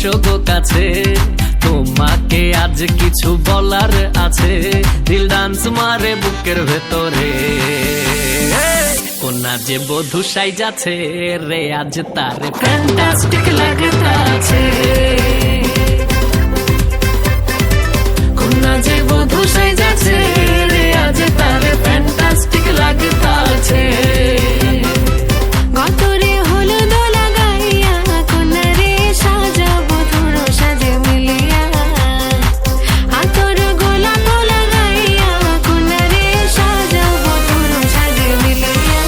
এসো গো কাছে, তোমাকে আজ কিছু বলার আছে। দিল ডান্স মারে বুকের ভেতরে, কোনা যে বধূ সাইজাছে রে, আজ তারে ফ্যান্টাস্টিক লাগতাছে। কোনা যে বধূ সাইজাছে রে, আজ তারে ফ্যান্টাস্টিক লাগতাছে। গতরে হলুদ লাগাইয়া কোনারে সাজাবো তোর সাজে মিলিয়া, আতর গোলাপ লাগাইয়া কোনারে সাজাবো তোর সাজে মিলিয়া।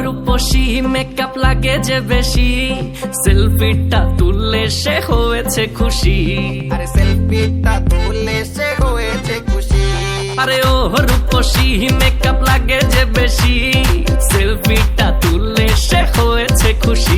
রূপসী মেকআপ লাগে যে বেশি, সেলফিটা তুললে সে হয়েছে খুশি। আরে সেলফিটা তুললে সে হয়েছে খুশি। আরে ও রূপসী মেকআপ লাগে যে বেশি, সেলফিটা তুললে সে হয়েছে খুশি।